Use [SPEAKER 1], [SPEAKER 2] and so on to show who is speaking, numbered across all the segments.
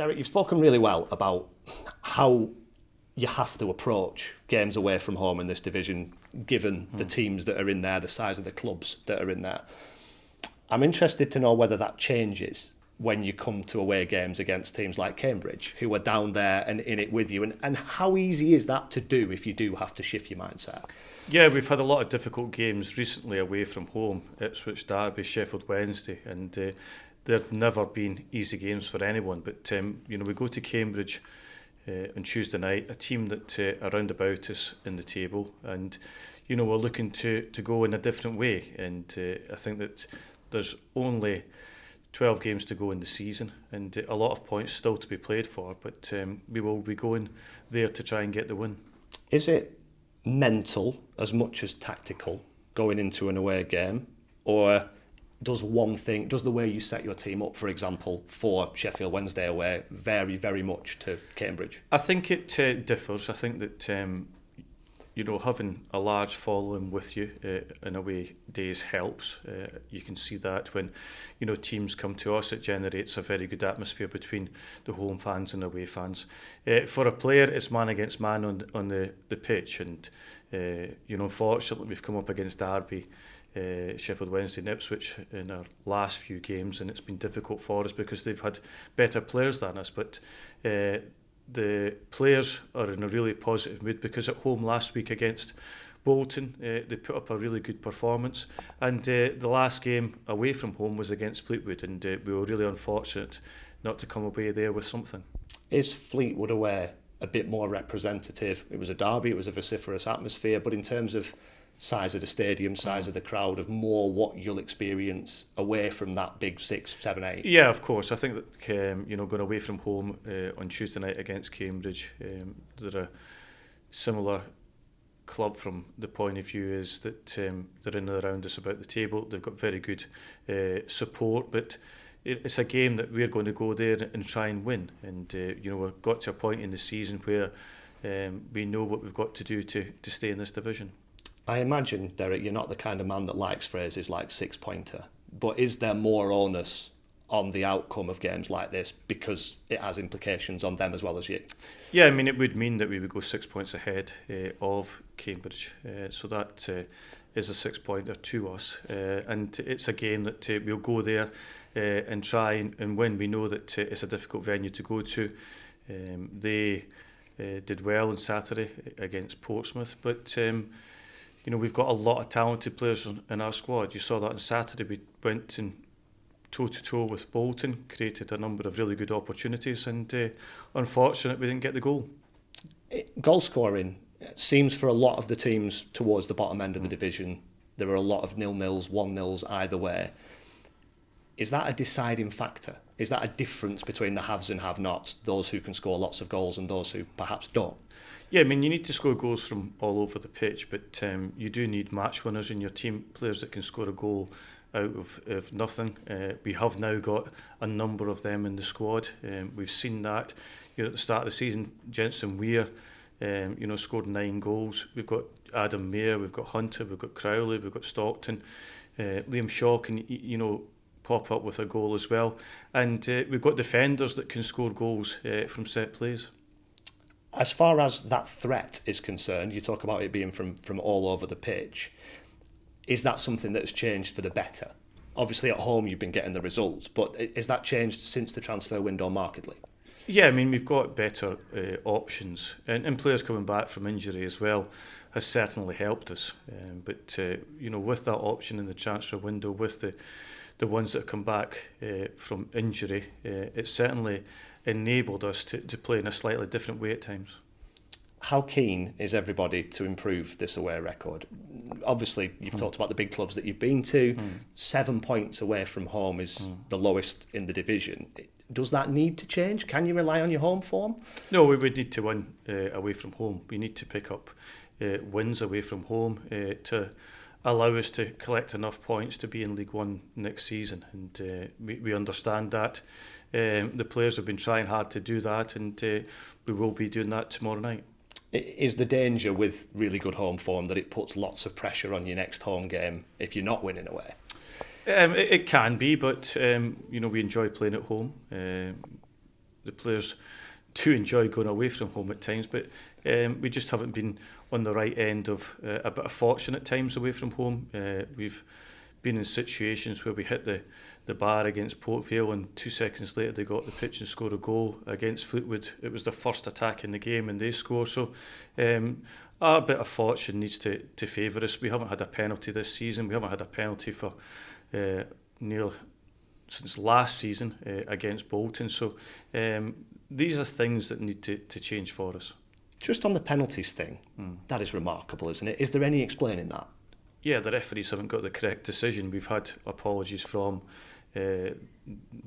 [SPEAKER 1] Derek, you've spoken really well about how you have to approach games away from home in this division, given the teams that are in there, the size of the clubs that are in there. I'm interested to know whether that changes when you come to away games against teams like Cambridge, who are down there and in it with you, and how easy is that to do if you do have to shift your mindset?
[SPEAKER 2] Yeah, we've had a lot of difficult games recently away from home. Ipswich, Derby, Sheffield Wednesday, and they've never been easy games for anyone. But we go to Cambridge on Tuesday night, a team that are round about us in the table, and we're looking to go in a different way. And I think that there's only 12 games to go in the season, and a lot of points still to be played for. But we will be going there to try and get the win.
[SPEAKER 1] Is it mental as much as tactical going into an away game, or does the way you set your team up, for example, for Sheffield Wednesday away, vary very much to Cambridge?
[SPEAKER 2] I think it differs. I think that having a large following with you in away days helps. You can see that when teams come to us, it generates a very good atmosphere between the home fans and away fans. For a player, it's man against man on the pitch, and unfortunately we've come up against Derby, Sheffield Wednesday and Ipswich in our last few games, and it's been difficult for us because they've had better players than us. But the players are in a really positive mood because at home last week against Bolton, they put up a really good performance, and the last game away from home was against Fleetwood, and we were really unfortunate not to come away there with something.
[SPEAKER 1] Is Fleetwood away a bit more representative? It was a derby, it was a vociferous atmosphere, but in terms of size of the stadium, size of the crowd, of more what you'll experience away from that big 6, 7, 8?
[SPEAKER 2] Yeah, of course. I think that going away from home on Tuesday night against Cambridge, they're a similar club from the point of view is that they're in and around us about the table. They've got very good support, but it's a game that we're going to go there and try and win. And we've got to a point in the season where we know what we've got to do to stay in this division.
[SPEAKER 1] I imagine, Derek, you're not the kind of man that likes phrases like six-pointer, but is there more onus on the outcome of games like this because it has implications on them as well as you?
[SPEAKER 2] Yeah, I mean, it would mean that we would go 6 points ahead of Cambridge, so that is a 6-pointer to us, and it's a game that we'll go there and try and win. We know that it's a difficult venue to go to. They did well on Saturday against Portsmouth, but we've got a lot of talented players in our squad. You saw that on Saturday. We went in toe-to-toe with Bolton, created a number of really good opportunities, and unfortunately we didn't get the goal.
[SPEAKER 1] Goal scoring seems for a lot of the teams towards the bottom end of the division, there are a lot of 0-0s, 1-0s either way. Is that a deciding factor? Is that a difference between the haves and have-nots, those who can score lots of goals and those who perhaps don't?
[SPEAKER 2] Yeah, I mean, you need to score goals from all over the pitch, but you do need match winners in your team, players that can score a goal out of nothing. We have now got a number of them in the squad. We've seen that. At the start of the season, Jensen Weir, scored 9 goals. We've got Adam Mayer, we've got Hunter, we've got Crowley, we've got Stockton. Liam Shaw can, pop up with a goal as well. And we've got defenders that can score goals from set plays.
[SPEAKER 1] As far as that threat is concerned, you talk about it being from all over the pitch. Is that something that's changed for the better? Obviously at home you've been getting the results, but is that changed since the transfer window markedly?
[SPEAKER 2] Yeah, I mean, we've got better options, and players coming back from injury as well has certainly helped us. But with that option in the transfer window, with the ones that have come back from injury, it certainly enabled us to play in a slightly different way at times.
[SPEAKER 1] How keen is everybody to improve this away record? Obviously, you've talked about the big clubs that you've been to. 7 points away from home is the lowest in the division. Does that need to change? Can you rely on your home form?
[SPEAKER 2] No, we would need to win away from home. We need to pick up wins away from home to allow us to collect enough points to be in League One next season. And we understand that. The players have been trying hard to do that, and we will be doing that tomorrow night.
[SPEAKER 1] Is the danger with really good home form that it puts lots of pressure on your next home game if you're not winning away?
[SPEAKER 2] It can be, but we enjoy playing at home. the players do enjoy going away from home at times, but we just haven't been on the right end of a bit of fortune at times away from home. We've been in situations where we hit the bar against Port Vale and 2 seconds later they got the pitch and scored a goal. Against Fleetwood, it was their first attack in the game and they score. So a bit of fortune needs to favour us. We haven't had a penalty this season. We haven't had a penalty for since last season against Bolton. So these are things that need to change for us.
[SPEAKER 1] Just on the penalties thing, that is remarkable, isn't it? Is there any explaining that?
[SPEAKER 2] Yeah, the referees haven't got the correct decision. We've had apologies from the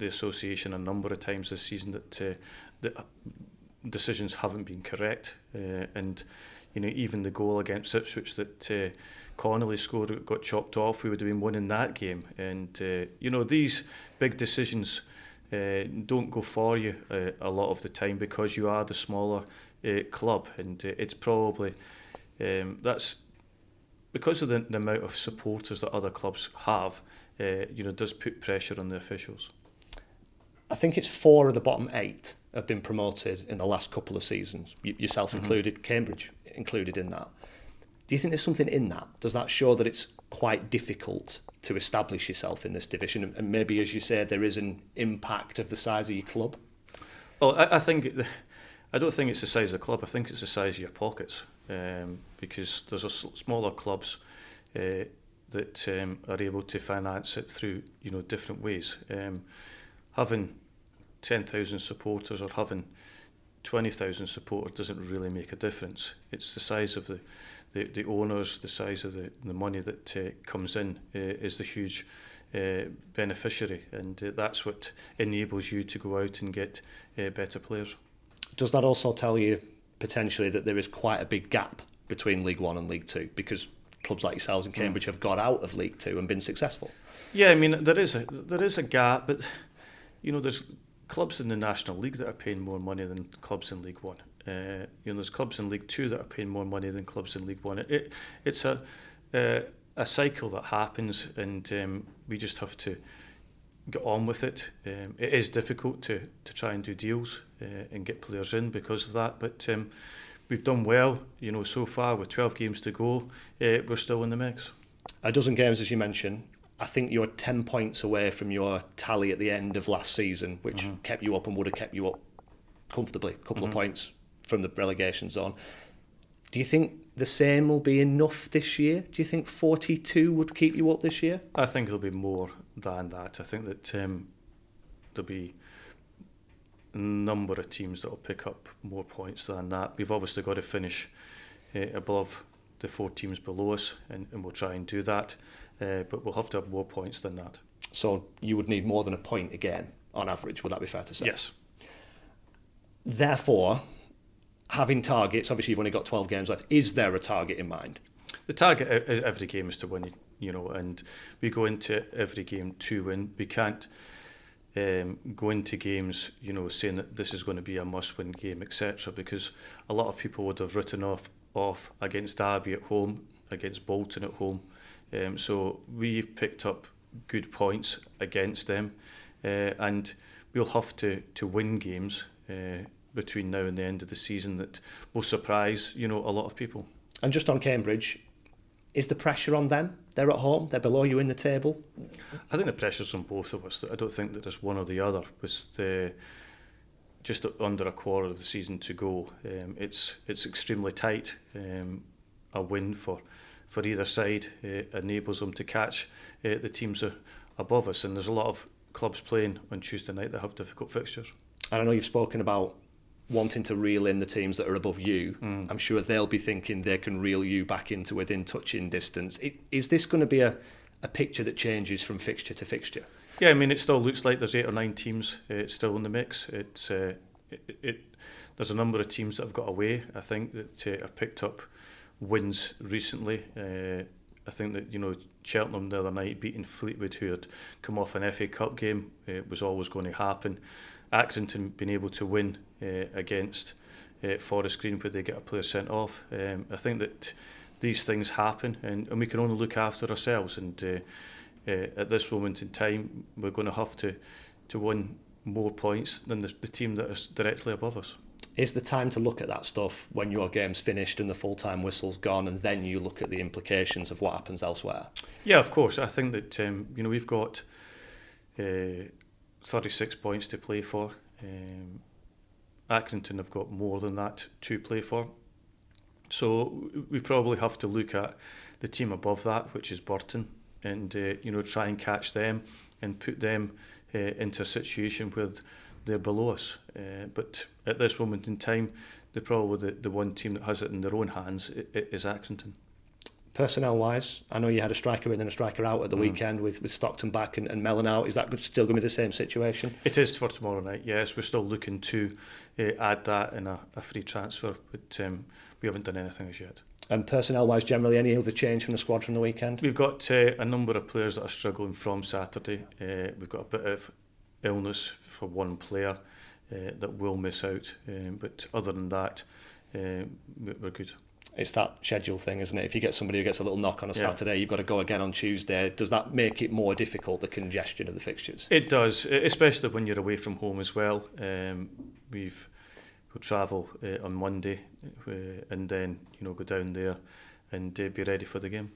[SPEAKER 2] association a number of times this season that the decisions haven't been correct. And even the goal against Ipswich that Connolly scored got chopped off, we would have been winning that game. And these big decisions don't go for you a lot of the time because you are the smaller club, and it's probably that's because of the amount of supporters that other clubs have. Does put pressure on the officials. I
[SPEAKER 1] think it's 4 of the bottom 8 have been promoted in the last couple of seasons, yourself included, Cambridge included in that. Do you think there's something in that? Does that show that it's quite difficult to establish yourself in this division? And maybe, as you said, there is an impact of the size of your club?
[SPEAKER 2] Well, I don't think it's the size of the club. I think it's the size of your pockets, because there's smaller clubs that are able to finance it through different ways. Having 10,000 supporters or having 20,000 supporters doesn't really make a difference. It's the size of the owners, the size of the money that comes in is the huge beneficiary, and that's what enables you to go out and get better players.
[SPEAKER 1] Does that also tell you potentially that there is quite a big gap between League One and League Two, because clubs like yourselves in Cambridge have got out of League Two and been successful?
[SPEAKER 2] Yeah, I mean there is a gap, but there's clubs in the National League that are paying more money than clubs in League One. There's clubs in League Two that are paying more money than clubs in League One. It's a cycle that happens, and we just have to get on with it. It is difficult to try and do deals and get players in because of that, but we've done well, so far with 12 games to go. We're still in the mix.
[SPEAKER 1] A dozen games, as you mentioned. I think you're 10 points away from your tally at the end of last season, which kept you up and would have kept you up comfortably, a couple of points from the relegation zone. Do you think the same will be enough this year? Do you think 42 would keep you up this year?
[SPEAKER 2] I think it'll be more than that. I think that there'll be a number of teams that will pick up more points than that. We've obviously got to finish above the 4 teams below us, and we'll try and do that. But we'll have to have more points than that.
[SPEAKER 1] So you would need more than a point again, on average, would that be fair to say?
[SPEAKER 2] Yes.
[SPEAKER 1] Therefore, having targets, obviously you've only got 12 games left, is there a target in mind?
[SPEAKER 2] The target every game is to win, and we go into every game to win. We can't go into games, saying that this is going to be a must-win game, etc., because a lot of people would have written off against Derby at home, against Bolton at home. So we've picked up good points against them, and we'll have to win games between now and the end of the season that will surprise, a lot of people.
[SPEAKER 1] And just on Cambridge, is the pressure on them? They're at home, they're below you in the table?
[SPEAKER 2] I think the pressure's on both of us. I don't think that there's one or the other. With just under a quarter of the season to go, it's extremely tight. A win for either side enables them to catch the teams above us, and there's a lot of clubs playing on Tuesday night that have difficult fixtures.
[SPEAKER 1] And I know you've spoken about wanting to reel in the teams that are above you. I'm sure they'll be thinking they can reel you back into within touching distance. Is this going to be a picture that changes from fixture to fixture?
[SPEAKER 2] Yeah, I mean, it still looks like there's 8 or 9 teams still in the mix. There's a number of teams that have got away, I think, that have picked up wins recently. I think that Cheltenham the other night beating Fleetwood, who had come off an FA Cup game, was always going to happen. Accrington being able to win against Forest Green, where they get a player sent off. I think that these things happen, and we can only look after ourselves. And at this moment in time, we're going to have to win more points than the team that is directly above us.
[SPEAKER 1] Is the time to look at that stuff when your game's finished and the full-time whistle's gone, and then you look at the implications of what happens elsewhere?
[SPEAKER 2] Yeah, of course. I think that we've got 36 points to play for. Accrington have got more than that to play for. So we probably have to look at the team above that, which is Burton, and try and catch them and put them into a situation where they're below us. But at this moment in time, they're probably the one team that has it in their own hands is Accrington.
[SPEAKER 1] Personnel-wise, I know you had a striker in and a striker out at the weekend with Stockton back and Mellon out. Is that still going to be the same situation?
[SPEAKER 2] It is for tomorrow night, yes. We're still looking to add that in a free transfer, but we haven't done anything as yet.
[SPEAKER 1] And personnel-wise, generally, any other change from the squad from the weekend?
[SPEAKER 2] We've got a number of players that are struggling from Saturday. We've got a bit of illness for one player that will miss out, but other than that, we're good.
[SPEAKER 1] It's that schedule thing, isn't it? If you get somebody who gets a little knock on a Saturday, you've got to go again on Tuesday. Does that make it more difficult, the congestion of the fixtures?
[SPEAKER 2] It does, especially when you're away from home as well. We'll travel on Monday and then go down there and be ready for the game.